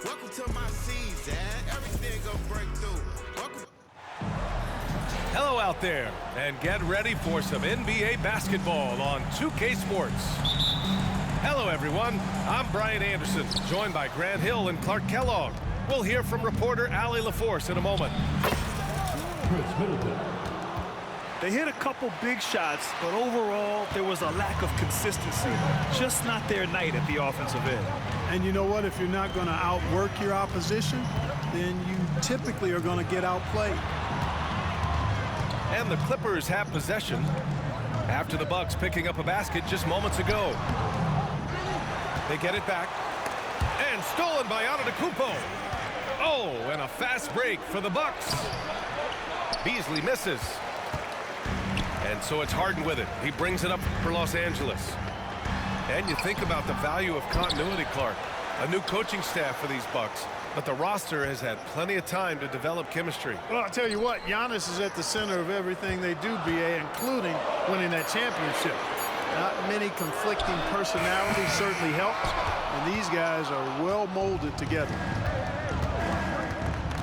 Welcome to my season. Everything gonna break through. Welcome. Hello out there, and get ready for some NBA basketball on 2K Sports. Hello everyone, I'm Brian Anderson, joined by Grant Hill and Clark Kellogg. We'll hear from reporter Allie LaForce in a moment. They hit a couple big shots, but overall, there was a lack of consistency. Just not their night at the offensive end. And you know what? If you're not going to outwork your opposition, then you typically are going to get outplayed. And the Clippers have possession after the Bucks picking up a basket just moments ago. They get it back. And stolen by Antetokounmpo. Oh, and a fast break for the Bucks. Beasley misses. And so it's Harden with it. He brings it up for Los Angeles. And you think about the value of continuity, Clark. A new coaching staff for these Bucks. But the roster has had plenty of time to develop chemistry. Well, I'll tell you what, Giannis is at the center of everything they do, BA, including winning that championship. Not many conflicting personalities certainly helps, and these guys are well molded together.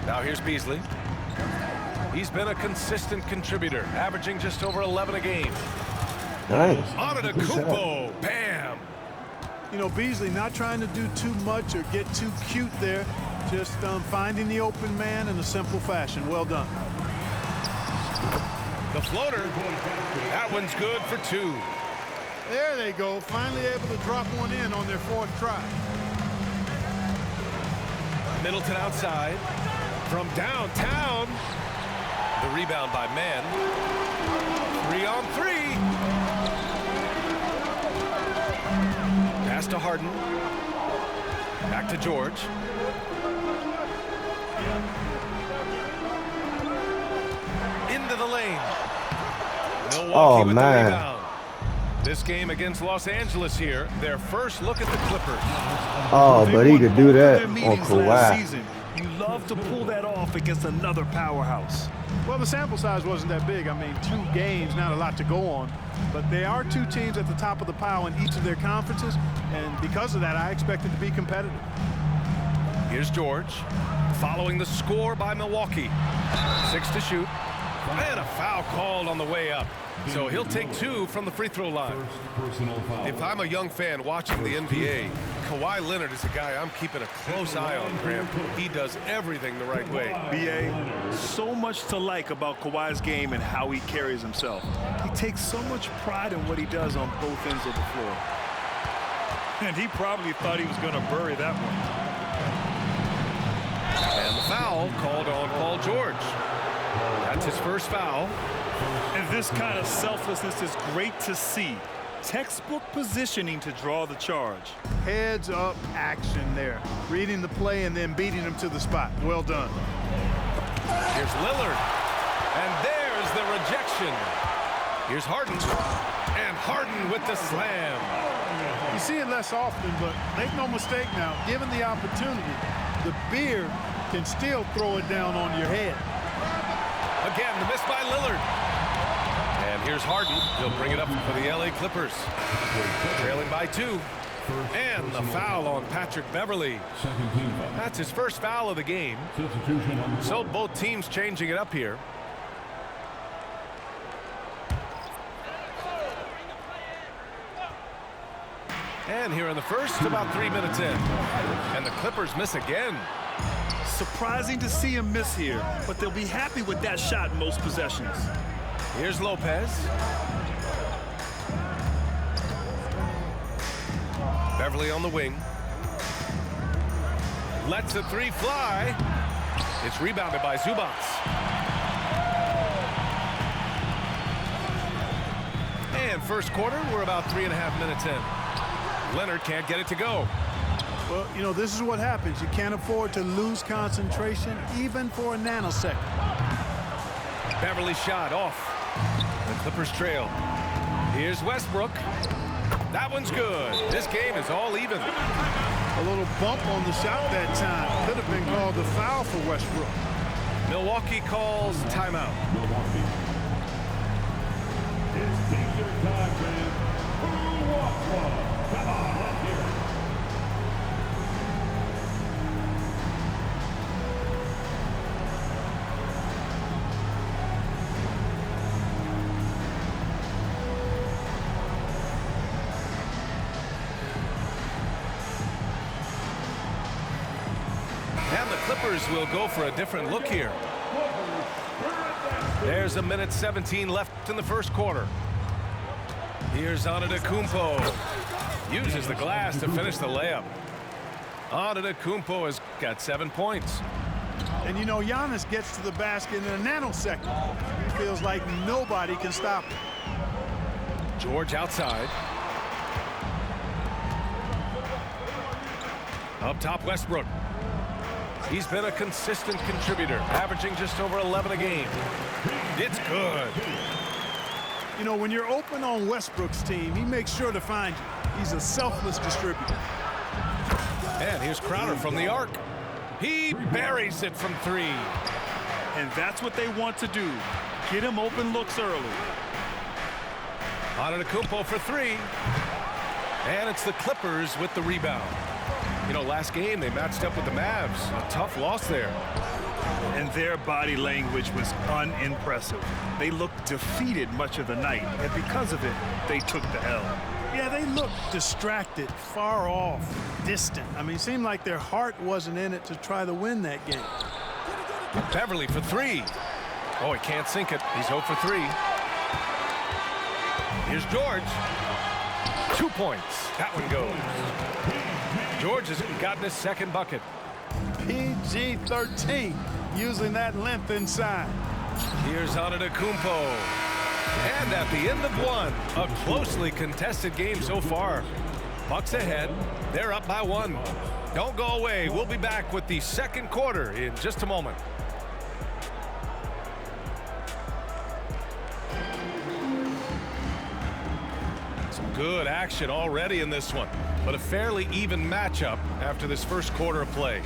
Now here's Beasley. He's been a consistent contributor, averaging just over 11 a game. Nice. Antetokounmpo, bam! You know, Beasley not trying to do too much or get too cute there, just finding the open man in a simple fashion. Well done. The floater, that one's good for two. There they go, finally able to drop one in on their fourth try. Middleton outside, from downtown. The rebound by Mann. 3-on-3. Pass to Harden. Back to George. Into the lane. Milwaukee with the rebound. This game against Los Angeles here, their first look at the Clippers. Oh, but he could do that on Kawhi. You love to pull that off against another powerhouse. Well, the sample size wasn't that big. I mean, 2 games, not a lot to go on. But they are 2 teams at the top of the pile in each of their conferences. And because of that, I expect it to be competitive. Here's George, following the score by Milwaukee. 6 to shoot. And a foul called on the way up. So he'll take 2 from the free throw line. If I'm a young fan watching the NBA, Kawhi Leonard is a guy I'm keeping a close eye on, Graham. He does everything the right way. BA, so much to like about Kawhi's game and how he carries himself. He takes so much pride in what he does on both ends of the floor. And he probably thought he was going to bury that one. And the foul called on Paul George. That's his first foul. And this kind of selflessness is great to see. Textbook positioning to draw the charge. Heads up action there. Reading the play and then beating him to the spot. Well done. Here's Lillard. And there's the rejection. Here's Harden. And Harden with the slam. You see it less often, but make no mistake now, given the opportunity, the beard can still throw it down on your head. Again, the miss by Lillard. And here's Harden. He'll bring it up for the LA Clippers. Trailing by 2. And the foul on Patrick Beverley. That's his first foul of the game. So both teams changing it up here. And here in the first, about 3 minutes in. And the Clippers miss again. Surprising to see him miss here, but they'll be happy with that shot in most possessions. Here's Lopez. Beverly on the wing. Lets the 3 fly. It's rebounded by Zubac. And first quarter, we're about 3.5 minutes in. Leonard can't get it to go. Well, you know, this is what happens. You can't afford to lose concentration, even for a nanosecond. Beverly shot off. The Clippers trail. Here's Westbrook. That one's good. This game is all even. A little bump on the shot that time. Could have been called a foul for Westbrook. Milwaukee calls timeout. And the Clippers will go for a different look here. There's 1:17 left in the first quarter. Here's Antetokounmpo. Uses the glass to finish the layup. Antetokounmpo has got 7 points. And you know, Giannis gets to the basket in a nanosecond. He feels like nobody can stop him. George outside. Up top, Westbrook. He's been a consistent contributor, averaging just over 11 a game. It's good. You know, when you're open on Westbrook's team, he makes sure to find you. He's a selfless distributor. And here's Crowder from the arc. He buries it from 3. And that's what they want to do. Get him open looks early. Antetokounmpo for 3. And it's the Clippers with the rebound. You know, last game they matched up with the Mavs. A tough loss there. And their body language was unimpressive. They looked defeated much of the night, and because of it, they took the L. Yeah, they looked distracted, far off, distant. I mean, it seemed like their heart wasn't in it to try to win that game. Beverly for 3. Oh, he can't sink it. He's 0 for 3. Here's George. 2 points. That one goes. George has gotten his second bucket. PG-13, using that length inside. Here's Antetokounmpo. And at the end of one, a closely contested game so far. Bucks ahead. They're up by 1. Don't go away. We'll be back with the second quarter in just a moment. Some good action already in this one, but a fairly even matchup after this first quarter of play.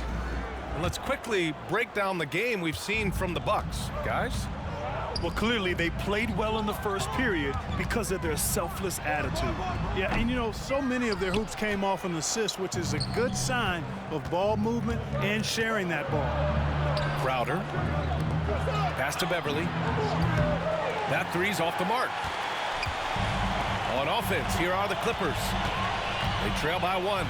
And let's quickly break down the game we've seen from the Bucks, guys. Well, clearly they played well in the first period because of their selfless attitude. Yeah, and you know, so many of their hoops came off an assist, which is a good sign of ball movement and sharing that ball. Crowder. Pass to Beverly. That 3's off the mark. On offense, here are the Clippers. They trail by 1.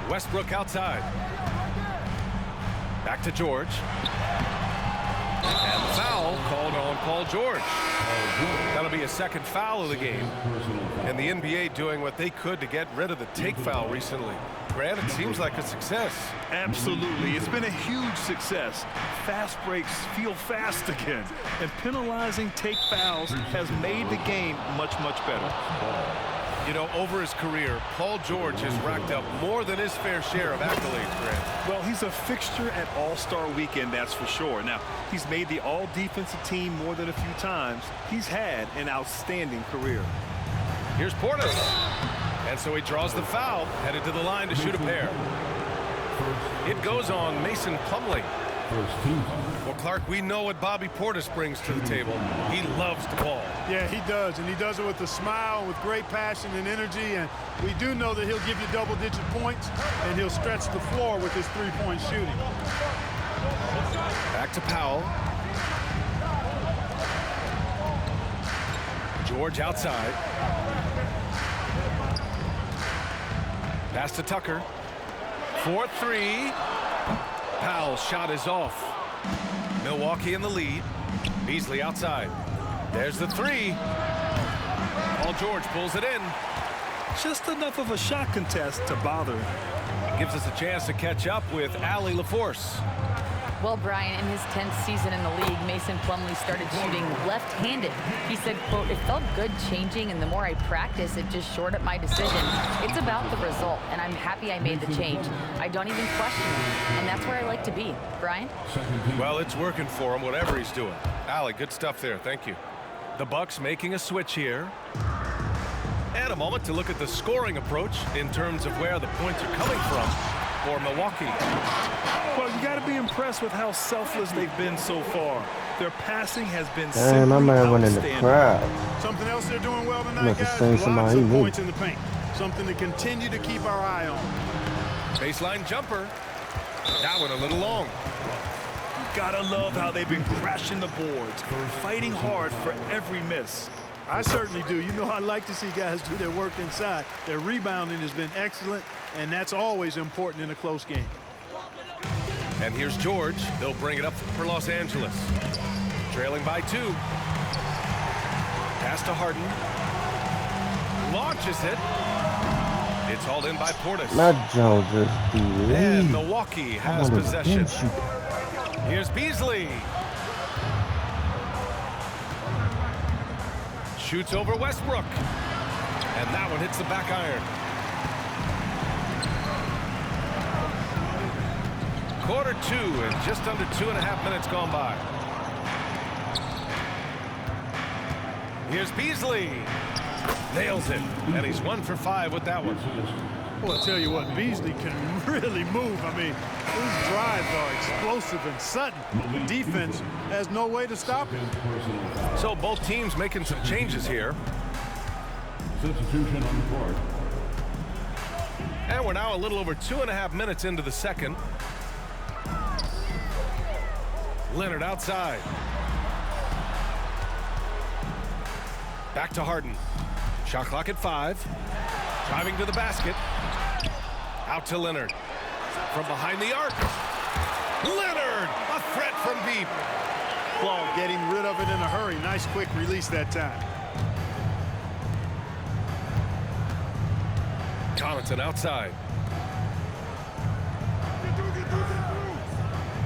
Westbrook outside. Back to George. And the foul called on Paul George. That'll be a second foul of the game. And the NBA doing what they could to get rid of the take foul recently. Grant, it seems like a success. Absolutely. It's been a huge success. Fast breaks feel fast again. And penalizing take fouls has made the game much, much better. You know, over his career, Paul George has racked up more than his fair share of accolades, Grant. Well, he's a fixture at All-Star Weekend, that's for sure. Now, he's made the All-Defensive Team more than a few times. He's had an outstanding career. Here's Portis. And so he draws the foul, headed to the line to shoot a pair. It goes on Mason Plumlee. Well, Clark, we know what Bobby Portis brings to the table. He loves the ball. Yeah, he does, and he does it with a smile, with great passion and energy, and we do know that he'll give you double-digit points, and he'll stretch the floor with his three-point shooting. Back to Powell. George outside. Pass to Tucker. 4-3. Powell's shot is off. Milwaukee in the lead. Beasley outside. There's the 3. Paul George pulls it in. Just enough of a shot contest to bother. Gives us a chance to catch up with Allie LaForce. Well, Brian, in his 10th season in the league, Mason Plumlee started shooting left-handed. He said, quote, "It felt good changing, and the more I practice, it just shored up my decision. It's about the result, and I'm happy I made the change. I don't even question it, and that's where I like to be." Brian? Well, it's working for him, whatever he's doing. Allie, good stuff there. Thank you. The Bucks making a switch here. And a moment to look at the scoring approach in terms of where the points are coming from for Milwaukee. Well, you got to be impressed with how selfless they've been so far. Their passing has been Damn, my man went in the outstanding. crowd. Something else they're doing well tonight, Must have guys, seen lots somebody of move. points in the paint. Something to continue to keep our eye on. Baseline jumper. That one a little long. Gotta love how they've been crashing the boards, fighting hard for every miss. I certainly do. You know, I like to see guys do their work inside. Their rebounding has been excellent, and that's always important in a close game. And here's George. They'll bring it up for Los Angeles. Trailing by 2. Pass to Harden. Launches it. It's hauled in by Portis. Not Jones, just And Beasley. Milwaukee has possession. Here's Beasley. Shoots over Westbrook. And that one hits the back iron. Quarter 2 and just under 2.5 minutes gone by. Here's Beasley. Nails it. And he's 1 for 5 with that one. Well, I'll tell you what, Beasley can really move. I mean, his drives are explosive and sudden. The defense has no way to stop him. So both teams making some changes here. Substitution on the court. And we're now a little over 2.5 minutes into the second. Leonard outside. Back to Harden. Shot clock at 5. Driving to the basket. Out to Leonard. From behind the arc. Leonard! A threat from deep. Ball getting rid of it in a hurry. Nice quick release that time. Connaughton outside.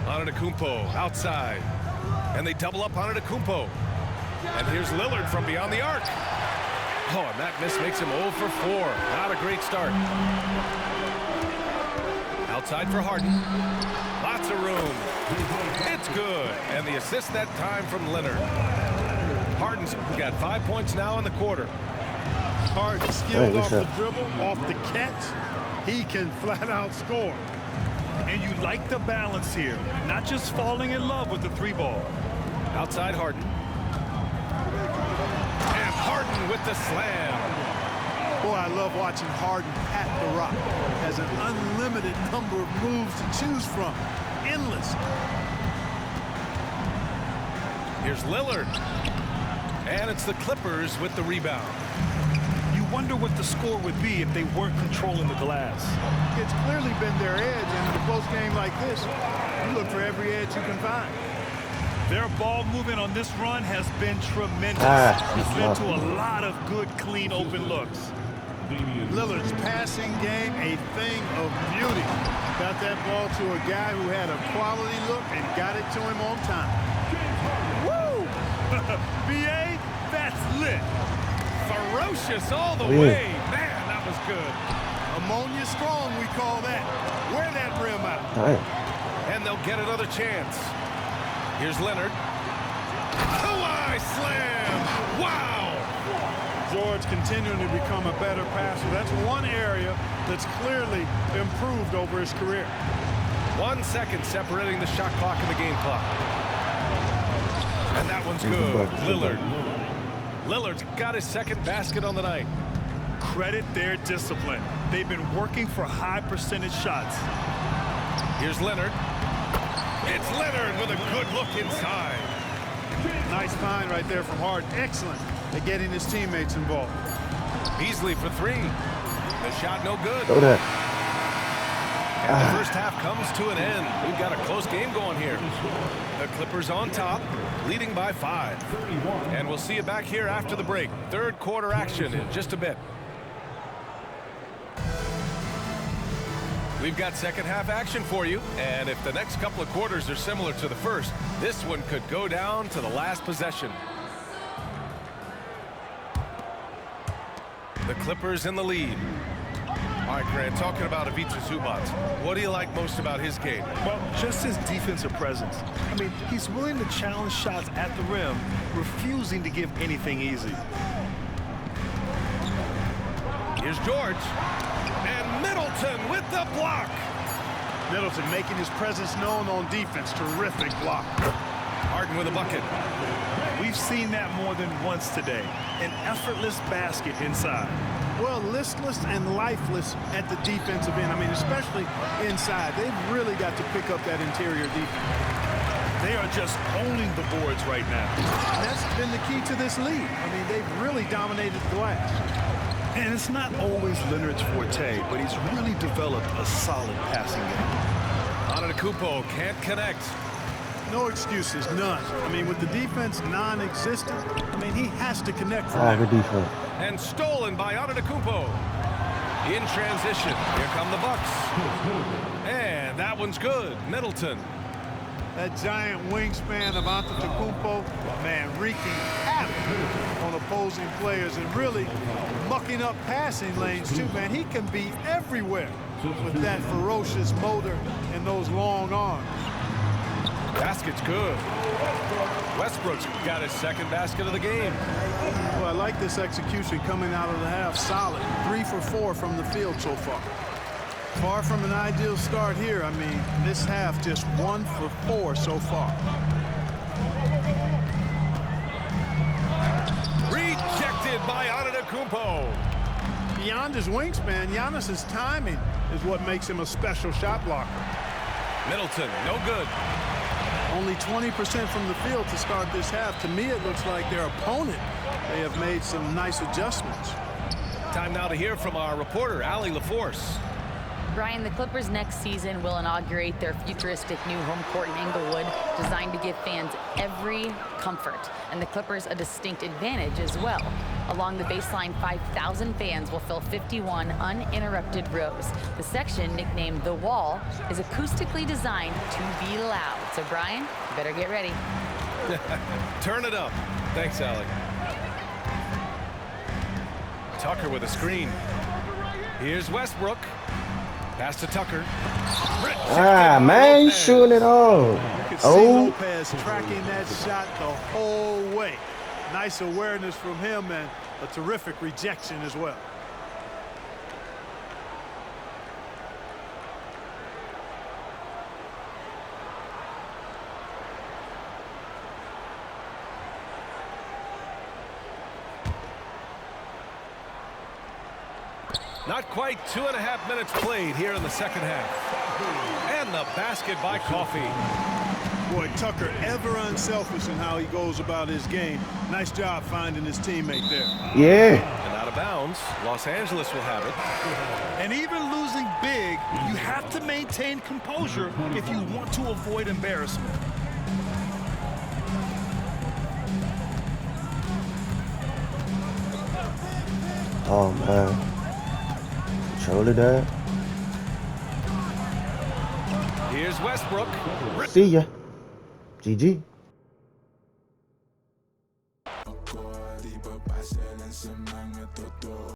Antetokounmpo outside. And they double up Antetokounmpo. And here's Lillard from beyond the arc. Oh, and that miss makes him 0 for 4. Not a great start. Outside for Harden. Lots of room. It's good. And the assist that time from Leonard. Harden's got 5 points now in the quarter. Harden skilled off the dribble, off the catch. He can flat out score. And you like the balance here. Not just falling in love with the 3-ball. Outside Harden. And Harden with the slam. Boy, I love watching Harden pat the rock. Has an unlimited number of moves to choose from. Endless. Here's Lillard. And it's the Clippers with the rebound. You wonder what the score would be if they weren't controlling the glass. It's clearly been their edge, and in a close game like this, you look for every edge you can find. Their ball movement on this run has been tremendous. It's led to a lot of good, clean, open looks. Lillard's passing game, a thing of beauty. Got that ball to a guy who had a quality look and got it to him on time. Woo! B.A., that's lit. Ferocious all the way. Man, that was good. Ammonia strong, we call that. Wear that rim out. And they'll get another chance. Here's Leonard. Kawhi slam! Wow! George continuing to become a better passer. That's one area that's clearly improved over his career. 1 second separating the shot clock and the game clock. And that one's good. Lillard's got his second basket on the night. Credit their discipline. They've been working for high percentage shots. Here's Leonard. It's Leonard with a good look inside. Nice find right there from Harden. Excellent at getting his teammates involved. Beasley for 3. The shot no good. Throw that. And the first half comes to an end. We've got a close game going here. The Clippers on top, leading by 5. And we'll see you back here after the break. Third quarter action in just a bit. We've got second half action for you. And if the next couple of quarters are similar to the first, this one could go down to the last possession. The Clippers in the lead. All right, Grant, talking about Ivica Zubac, what do you like most about his game? Well, just his defensive presence. I mean, he's willing to challenge shots at the rim, refusing to give anything easy. Here's George. And Middleton with the block. Middleton making his presence known on defense. Terrific block. Harden with a bucket. We've seen that more than once today. An effortless basket inside. Well, listless and lifeless at the defensive end. I mean, especially inside. They've really got to pick up that interior defense. They are just owning the boards right now. And that's been the key to this lead. I mean, they've really dominated the glass. And it's not always Leonard's forte, but he's really developed a solid passing game. Antetokounmpo can't connect. No excuses, none. I mean, with the defense non-existent, I mean, he has to connect from Oh, there. good defense. And stolen by Antetokounmpo. In transition, here come the Bucks. And that one's good. Middleton. That giant wingspan of Antetokounmpo, man, wreaking havoc on opposing players and really mucking up passing lanes too, man. He can be everywhere with that ferocious motor and those long arms. Basket's good. Westbrook's got his second basket of the game. Well, I like this execution coming out of the half. Solid. 3 for 4 from the field so far. Far from an ideal start here. I mean, this half just 1 for 4 so far. Rejected by Antetokounmpo. Beyond his wingspan, Giannis's timing is what makes him a special shot blocker. Middleton, no good. Only 20% from the field to start this half. To me, it looks like their opponent, they have made some nice adjustments. Time now to hear from our reporter, Allie LaForce. Brian, the Clippers next season will inaugurate their futuristic new home court in Inglewood, designed to give fans every comfort, and the Clippers a distinct advantage as well. Along the baseline, 5,000 fans will fill 51 uninterrupted rows. The section, nicknamed The Wall, is acoustically designed to be loud. So, Brian, you better get ready. Turn it up. Thanks, Allie. Tucker with a screen. Here's Westbrook. Pass to Tucker. Ah, man, you shooting it all. You can see Oh, Lopez tracking that shot the whole way. Nice awareness from him and a terrific rejection as well. Not quite 2.5 minutes played here in the second half. And the basket by Coffey. Boy, Tucker ever unselfish in how he goes about his game. Nice job finding his teammate there. yeah. And out of bounds, Los Angeles will have it. And even losing big, you have to maintain composure if you want to avoid embarrassment. Oh, man. Control it up. Here's Westbrook. See ya. GG.